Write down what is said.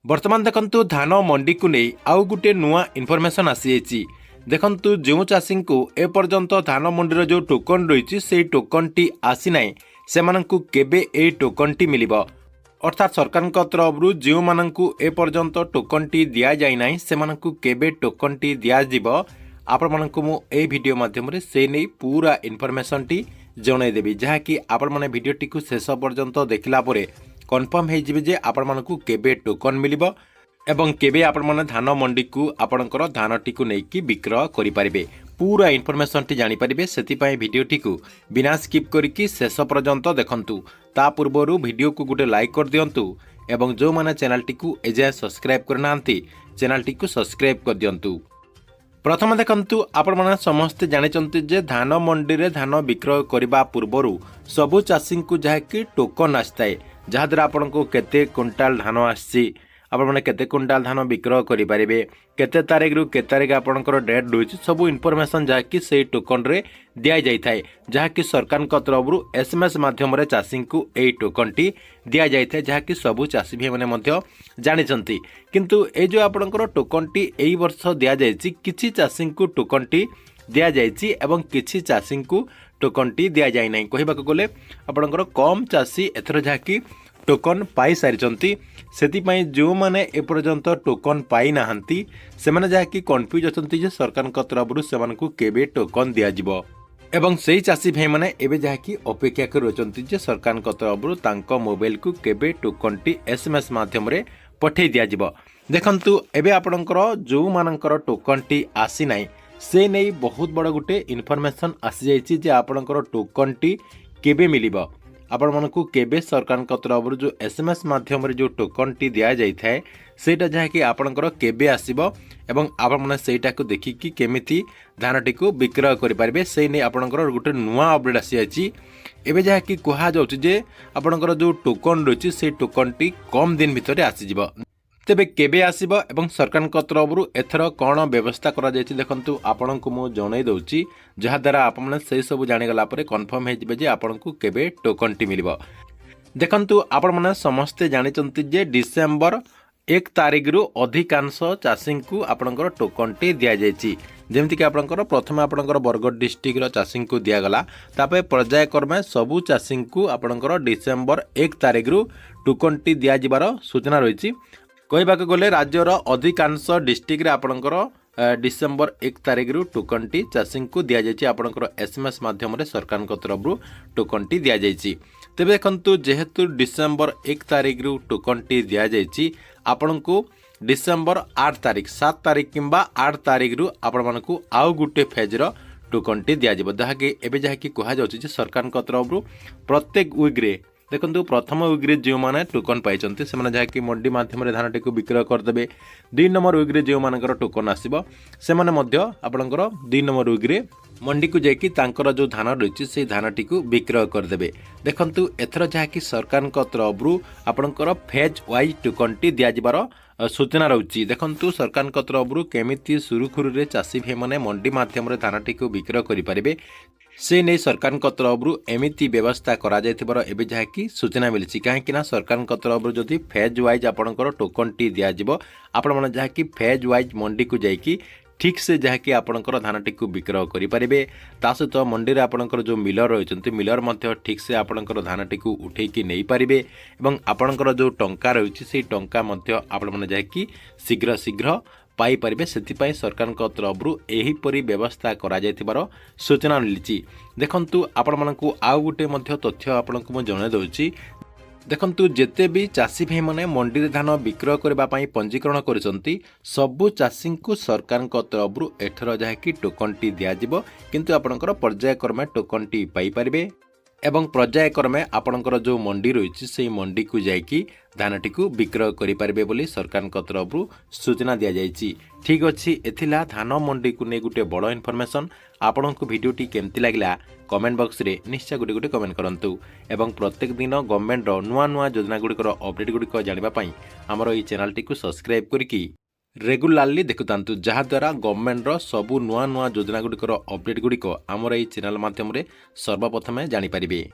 वर्तमान देखंतु धान मंडी को नहीं आउ गुटे नुआ इनफॉरमेशन आसी जाइए। देखंतु जो चाषी को एपर्यंत धान मंडीर जो टोकन रही से टोकन टी आसी ना से केबे ए टोकन टी मिलिबो अर्थात सरकार तरफ जो मानू एपर्यंत टोकन टी दि जाए से केबे टोकन टी दिज्व आपण मानक मु ए वीडियो माध्यम से नहीं पूरा इनफॉरमेशन टी जनईदेवी जहाँकि आपण मैंने वीडियोटी को शेष पर्यंत देखला परे कन्फर्म हो जे आपण मानकु केबे टोकन मिलिबो एवं केबे आपण माने धान मंडी को आपणकर धानटी को नेकी विक्रय करि परिबे पूरा इनफॉरमेशन टी जानि परिबे। सेति पई वीडियोटी को बिना स्किप करिकि शेष पर्यंत देखंतु। ता पूर्वरु वीडियो को गुटे लाइक कर दियंतु एवं जो माने चैनल टी को एजे सब्सक्राइब करनांती चैनल टी को सब्सक्राइब कर दियंतु। प्रथम देखंतु आपण माने समस्त जानिचंती जे धान मंडी रे धान विक्रय करबा पूर्वरु सबु चाषी को जहाँकि टोकन आस्ताए जहाद्वारा आपण को केते क्विंटाल धान आसी आपण माने केते क्विंटाल धान विक्रय करि परिबे केते तारीख रु केते तारीख आपणकर डेट रही सब इनफॉरमेशन जहाँकि से टोकन रे दिया जाय थाए जहाँकि सरकार तरफ एसएमएस माध्यम रे चाषी को ए टोकन टी दिया जाय थाए जहाँकि सबु चाषी भाई माने मध्य जानिचंती। किंतु ए जो आपणकर टोकन टी एई वर्ष दिया जायछि किछि चाषी को टोकन टी दिया जायछि एवं किछि चाषी को टोकन टी दिया जाय नै। कहिबाक गले आपणकर कम चाषी एथर जहाँकि टोकन पाई सारिचंती सेतिपई जो माने एपर्यंत टोकन पाई नाहंती सेमाने जहाँकि कन्फ्यूज अछंती जे सरकार तरफ सेमानकु केबे टोकन दिया जिवो एवं सेही चाषी भाई माने एबे जहाँकि अपेक्षा कर रचंती जे सरकार तरफ तांको मोबाइल को केबे टोकन टी एसएमएस माध्यम रे पठै दिया जिवो। देखंतु एबे आपणकर जो मानकर टोकन टी आसी नै से नहीं बहुत बड़ गुटे इनफॉरमेशन आसी जाइए जे आपणकर टोकन टी केबे मिलिबो आपण मानकु केबे सरकार तरफ जो एसएमएस माध्यम रे जो टोकन टी दिया जाय थाए सेटा जहाँकि आपणकर केबे आसीबो एवं आपण माने सेटा को देखिकी केमिति धानटी को विक्रय करि परिबे से नै आपणकर गुटे नुआ अपडेट आसी अछि। एबे जहाँकि कहा जाउछि जे आपणकर जो टोकन रछि से टोकन टी कम दिन भितर आसी जिवो तेबे केबे आसीबो एवं सरकार तरफ एथर कौन व्यवस्था करा जायछि देखंतु आपनकु मु जणै दउछि जहा द्वारा आपन से सब जानि गला परे कन्फर्म हे जिवे जे आपनकु केबे टोकन टी मिलिबो। देखंतु आपण माने समस्त जानिचंती जे डिसेंबर 1 तारिख रु अधिकांश चाषी को आपनकर टोकन टी दिया जायछि जेमति कि आपनकर प्रथम आपनकर बरगढ़ डिस्ट्रिक्ट रो चाषी को दिया गला तापे पर्यायक्रमे सबु चाषी को आपनकर डिसेंबर 1 तारिख रु टोकन टी दिया जिबार सूचना रहिछि। कहबाक गले राज्यर अधिकांश डिस्ट्रिक्ट आपणकर डिसेंबर 1 तारिख रु टोकन टी चाषी को दि जाइए आपणकर एसएमएस माध्यम रे सरकार तरफ टोकन टी दि जाइए। तेबे देखंतु जेहेतु डिसेंबर 1 तारिख रु टोकन टी दि जाइए आपण को डिसेंबर 8 तारिख 7 तारिख किंबा 8 तारिख रु आपण मानकु आउ गुटे फेज रो टोकन टी दि जाइबो जहाँकि एबे जहाँकि कहा जाउछि जे सरकार तरफ प्रत्येक वीक रे देखंतु प्रथम वीक जो माने टोकन पाइचंती से माने जहाँकि मंडी माध्यम रे धानटी को विक्रय करदेबे 2 नंबर वीक जो मानकर टोकन आसीबो से माने मध्य आपणकर 2 नंबर वीक रे मंडी को जाकि तांकर जो धान रही से धानटी को विक्रय करदेबे। देखंतु एथर जहाँकि सरकार तरफ आपणकर फेज वाइज टोकन टी दिया जिबार सूचना रहुछि। देखंतु सरकार तरफ केमिति सुरुखुरु रे चाषी भाई माने मंडी माध्यम रे धानटी को विक्रय करि परिबे से नहीं सरकार तरफ एमिति व्यवस्था करा जायथिबार एबे जहाँकि सूचना मिली कहीं सरकार तरफ जदि फेज वाइज आपणकर टोकन टी दिया जिवो आपण माने जहाँकि फेज वाइज मंडी को जाइकी ठीक से जहाँकि आपणकर धानटी को विक्रय करि परिबे ता सहित मंडी रे आपणकर जो मिलर रहिचंती मिलर मध्य ठीक से आपणकर धानटी को उठेकी नहीं पारिबे एवं आपणकर जो टंका रहिछि से टंका मध्य आपण माने जहाँकि शीघ्र शीघ्र पाई परिबे सेतिपई सरकार तरफ एहीपरि व्यवस्था करा जायथिबार सूचना मिली। देखंतु आपण मानकु आउ गुटे मध्य तथ्य आपनकु म जणाइ दउछि। देखंतु जेते भी चाषी भाई माने मंडी रे धान विक्रय करबा पई पंजीकरण करिसंती सबु चाषी को सरकार तरफ एठर जहाँकि टोकन टी दिया जिवो किंतु आपनकर पर्यायक्रमे टोकन टी पाई परिबे एवं पर्यायक्रमे आपणकर जो मंडी रही से मंडी को जाकि धानटी को विक्रय करें बोली सरकार तरफ सूचना दि जाइए। ठीक अच्छे एथिला धान मंडी को नहीं गोटे बड़ इनफॉरमेशन आपण को वीडियोटी केमती लगला कमेंट बॉक्स रे निश्चय गोटे गोटे कमेंट करंतु एवं प्रत्येक दिन गवर्नमेंट नुआ नुआ योजना गुड़िकर अपडेट गुड़िक जानापी आमर ये चैनल टी को सब्सक्राइब करके रेगुलारली देखुतांतु जहाद्वारा गवर्नमेंट सबू नुआ नुआ योजना गुड़िकर अपडेट गुड़िक आमर ये चैनल माध्यम सर्वप्रथमे जानिपारिबे।